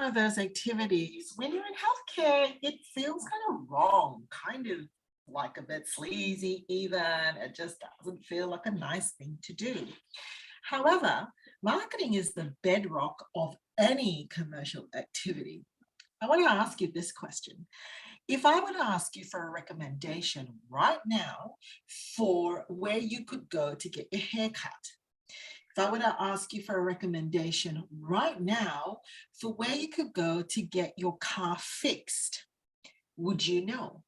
of those activities, when you're in healthcare, it feels kind of wrong, kind of like a bit sleazy even. It just doesn't feel like a nice thing to do. However, marketing is the bedrock of any commercial activity. I want to ask you this question. If I were to ask you for a recommendation right now for where you could go to get your hair cut, if I were to ask you for a recommendation right now for where you could go to get your car fixed, would you know?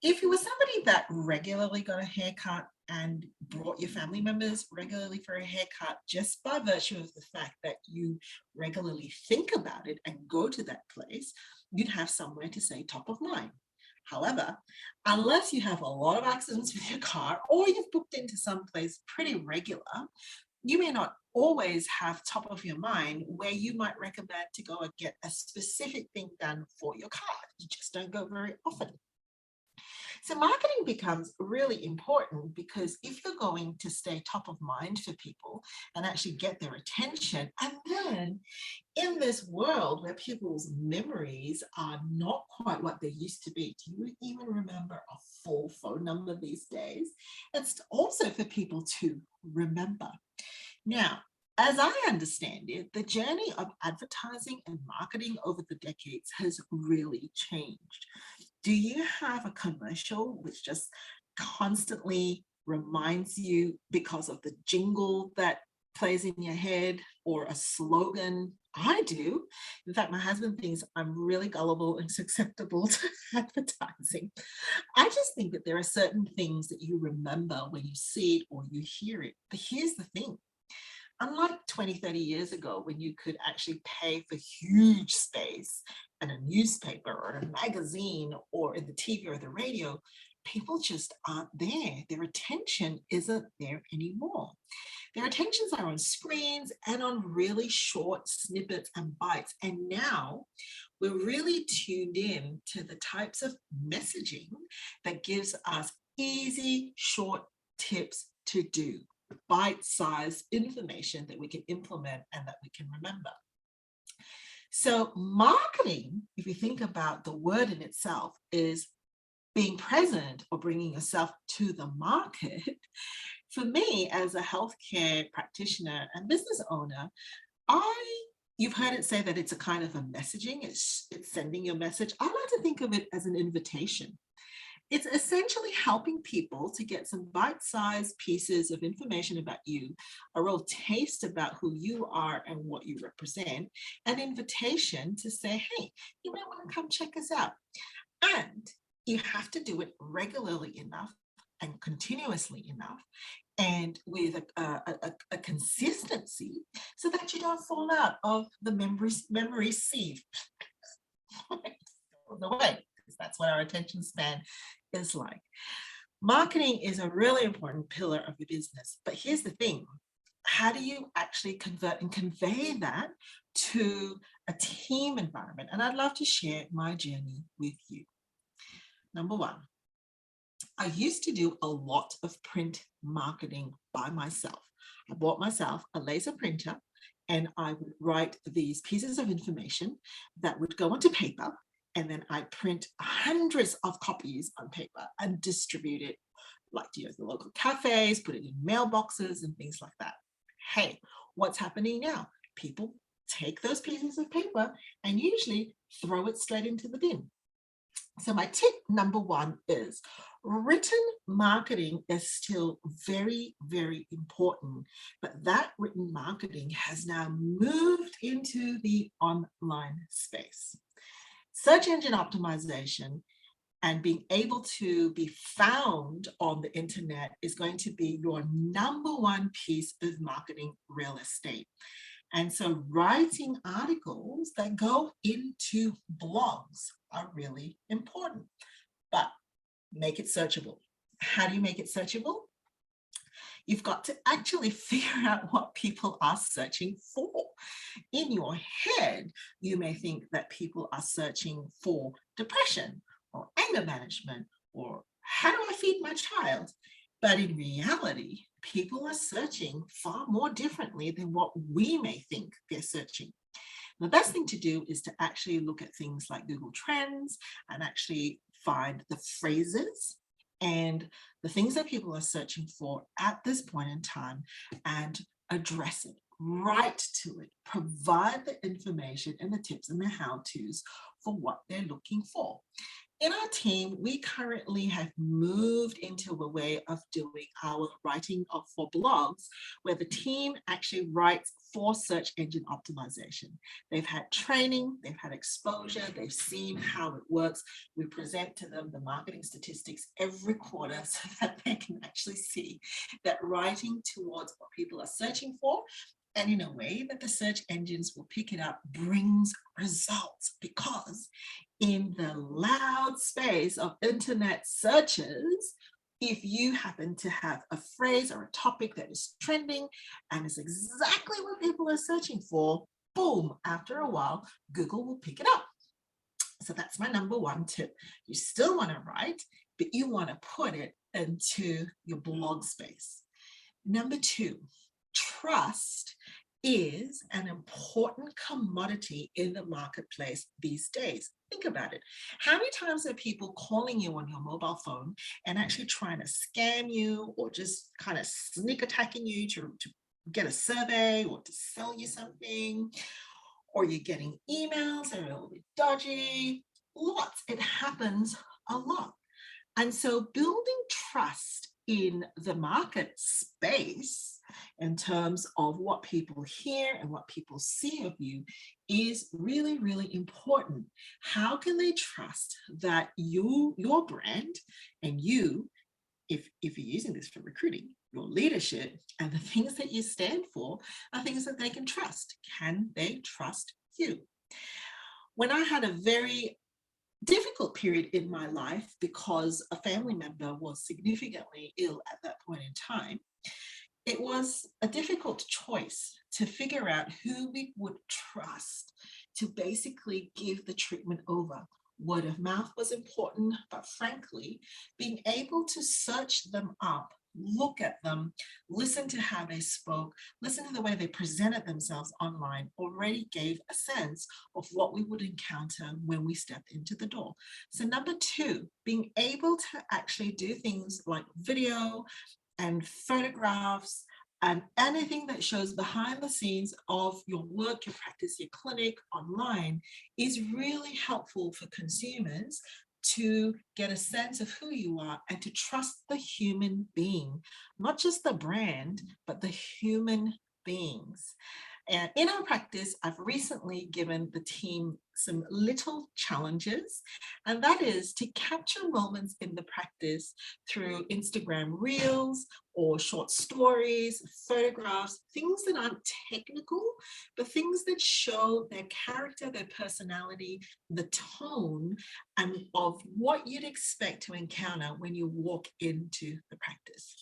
If you were somebody that regularly got a haircut and brought your family members regularly for a haircut, just by virtue of the fact that you regularly think about it and go to that place, you'd have somewhere to say top of mind. However, unless you have a lot of accidents with your car or you've booked into some place pretty regular, you may not always have top of your mind where you might recommend to go and get a specific thing done for your car. You just don't go very often. So marketing becomes really important because if you're going to stay top of mind for people and actually get their attention, and then in this world where people's memories are not quite what they used to be, do you even remember a full phone number these days? It's also for people to remember. Now, as I understand it, the journey of advertising and marketing over the decades has really changed. Do you have a commercial which just constantly reminds you because of the jingle that plays in your head, or a slogan? I do. In fact, my husband thinks I'm really gullible and susceptible to advertising. I just think that there are certain things that you remember when you see it or you hear it. But here's the thing. Unlike 20, 30 years ago, when you could actually pay for huge space in a newspaper or a magazine or in the TV or the radio, people just aren't there. Their attention isn't there anymore. Their attentions are on screens and on really short snippets and bites. And now we're really tuned in to the types of messaging that gives us easy, short tips to do, bite-sized information that we can implement and that we can remember. So marketing, if you think about the word in itself, is being present or bringing yourself to the market. For me, as a healthcare practitioner and business owner, you've heard it say that it's a kind of a messaging, it's sending your message. I like to think of it as an invitation. It's essentially helping people to get some bite-sized pieces of information about you, a real taste about who you are and what you represent, an invitation to say, hey, you might want to come check us out. And you have to do it regularly enough and continuously enough and with a consistency so that you don't fall out of the memory sieve. The way, because that's what our attention span is like. Marketing is a really important pillar of your business, but here's the thing. How do you actually convert and convey that to a team environment? And I'd love to share my journey with you. Number one, I used to do a lot of print marketing by myself. I bought myself a laser printer and I would write these pieces of information that would go onto paper, and then I print hundreds of copies on paper and distribute it, like to the local cafes, put it in mailboxes and things like that. Hey, what's happening now? People take those pieces of paper and usually throw it straight into the bin. So my tip number one is written marketing is still very, very important, but that written marketing has now moved into the online space. Search engine optimization and being able to be found on the internet is going to be your number one piece of marketing real estate. And so writing articles that go into blogs are really important, but make it searchable. How do you make it searchable? You've got to actually figure out what people are searching for. In your head, you may think that people are searching for depression or anger management or how do I feed my child? But in reality, people are searching far more differently than what we may think they're searching. The best thing to do is to actually look at things like Google Trends and actually find the phrases and the things that people are searching for at this point in time and address it. Write to it, provide the information and the tips and the how-tos for what they're looking for. In our team, we currently have moved into a way of doing our writing for blogs, where the team actually writes for search engine optimization. They've had training, they've had exposure, they've seen how it works. We present to them the marketing statistics every quarter so that they can actually see that writing towards what people are searching for and in a way that the search engines will pick it up brings results, because in the loud space of internet searches, if you happen to have a phrase or a topic that is trending and is exactly what people are searching for, boom, after a while, Google will pick it up. So that's my number one tip. You still want to write, but you want to put it into your blog space. Number two, trust is an important commodity in the marketplace these days. Think about it. How many times are people calling you on your mobile phone and actually trying to scam you or just kind of sneak attacking you to get a survey or to sell you something? Or you're getting emails that are a little bit dodgy? Lots. It happens a lot. And so building trust in the market space in terms of what people hear and what people see of you is really, really important. How can they trust that your brand and you, if you're using this for recruiting, your leadership and the things that you stand for are things that they can trust? Can they trust you? When I had a very difficult period in my life because a family member was significantly ill at that point in time, it was a difficult choice to figure out who we would trust to basically give the treatment over. Word of mouth was important, but frankly, being able to search them up, look at them, listen to how they spoke, listen to the way they presented themselves online already gave a sense of what we would encounter when we stepped into the door. So number two, being able to actually do things like video and photographs and anything that shows behind the scenes of your work, your practice, your clinic online is really helpful for consumers to get a sense of who you are and to trust the human being, not just the brand, but the human beings. And in our practice, I've recently given the team some little challenges, and that is to capture moments in the practice through Instagram Reels or short stories, photographs, things that aren't technical, but things that show their character, their personality, the tone, and of what you'd expect to encounter when you walk into the practice.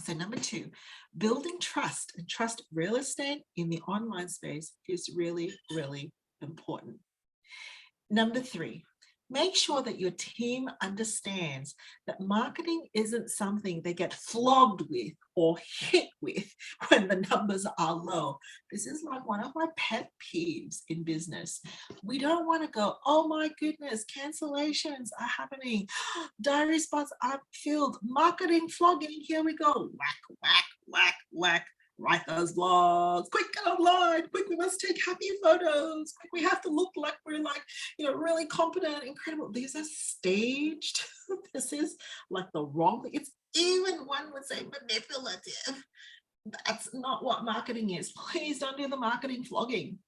So number two, building trust and trust real estate in the online space is really, really important. Number three, make sure that your team understands that marketing isn't something they get flogged with or hit with when the numbers are low. This is like one of my pet peeves in business. We don't want to go, oh my goodness, cancellations are happening. Diary spots aren't filled. Marketing flogging, here we go. Whack, whack, whack, whack. Write those blogs, quick, get online, quick, we must take happy photos, quick, we have to look like we're like, really competent, incredible. These are staged. This is like the wrong thing. It's even, one would say, manipulative. That's not what marketing is. Please don't do the marketing flogging.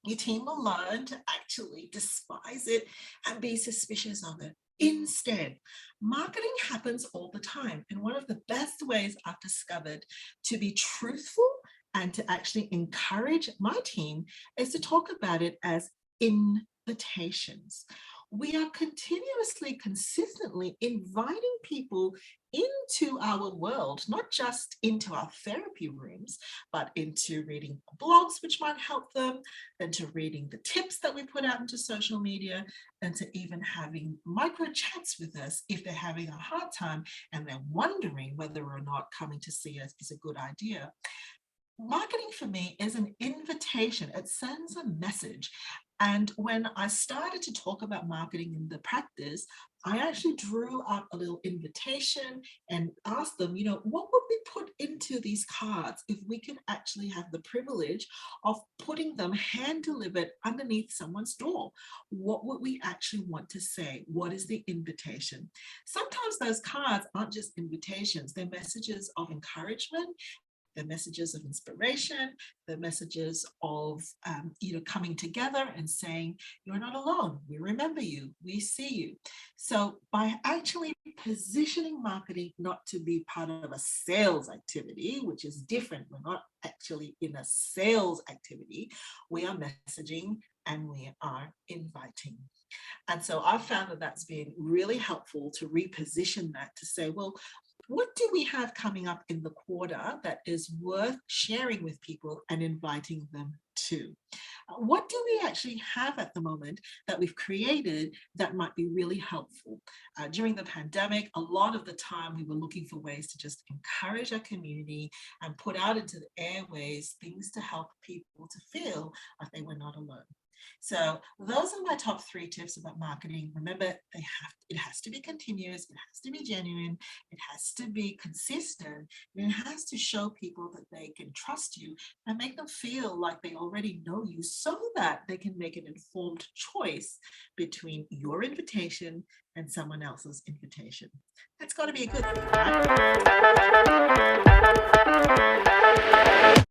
Your team will learn to actually despise it and be suspicious of it. Instead, marketing happens all the time. And one of the best ways I've discovered to be truthful and to actually encourage my team is to talk about it as invitations. We are continuously, consistently inviting people into our world, not just into our therapy rooms, but into reading blogs, which might help them, into reading the tips that we put out into social media, and to even having micro chats with us if they're having a hard time and they're wondering whether or not coming to see us is a good idea. Marketing for me is an invitation. It sends a message. And when I started to talk about marketing in the practice, I actually drew up a little invitation and asked them, what would we put into these cards if we could actually have the privilege of putting them hand delivered underneath someone's door? What would we actually want to say? What is the invitation? Sometimes those cards aren't just invitations, they're messages of encouragement, the messages of inspiration, the messages of coming together and saying, you're not alone. We remember you. We see you. So by actually positioning marketing not to be part of a sales activity, which is different, we're not actually in a sales activity, we are messaging and we are inviting. And so I've found that that's been really helpful to reposition that to say, well, what do we have coming up in the quarter that is worth sharing with people and inviting them to? What do we actually have at the moment that we've created that might be really helpful? During the pandemic, a lot of the time we were looking for ways to just encourage our community and put out into the airways things to help people to feel like they were not alone. So those are my top 3 tips about marketing. Remember, it has to be continuous, it has to be genuine, it has to be consistent, and it has to show people that they can trust you and make them feel like they already know you so that they can make an informed choice between your invitation and someone else's invitation. That's got to be a good thing, right?